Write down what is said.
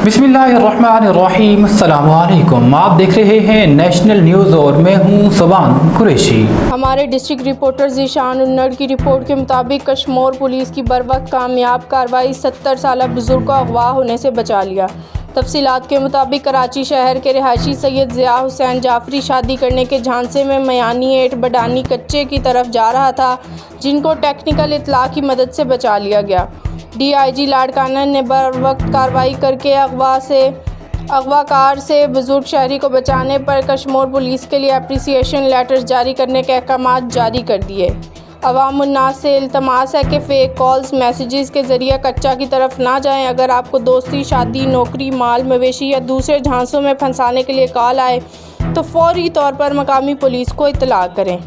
बिस्मिल्लाहिर्रहमानिर्रहीम। अस्सलाम वालेकुम। आप देख रहे हैं नेशनल न्यूज़ और मैं हूं सुबान कुरैशी। हमारे डिस्ट्रिक्ट रिपोर्टर ज़ीशान उन्नड़ की रिपोर्ट के मुताबिक कशमोर पुलिस की बरवक्त कामयाब कार्रवाई 70 साल बुजुर्ग को अगवा होने से बचा लिया। तफसीलात के मुताबिक कराची शहर के रिहायशी सैयद ज़िया हुसैन जाफरी शादी करने के झांसे में मयानी एट बडानी कच्चे की तरफ जा रहा था, जिनको टेक्निकल इत्तला की मदद से बचा लिया गया। DIG लाड़काना ने बरवक्त कार्रवाई करके अगवाकार से बुजुर्ग शहरी को बचाने पर कशमोर पुलिस के लिए अप्रिसिएशन लेटर्स जारी करने के अहकाम जारी कर दिए। अवामुन्नास से इल्तमास है कि फेक कॉल्स मैसेजेस के ज़रिए कच्चा की तरफ ना जाएं। अगर आपको दोस्ती, शादी, नौकरी, माल मवेशी या दूसरे झांसों में फंसाने के लिए कॉल आए तो फौरी तौर पर मकामी पुलिस को इत्तला करें।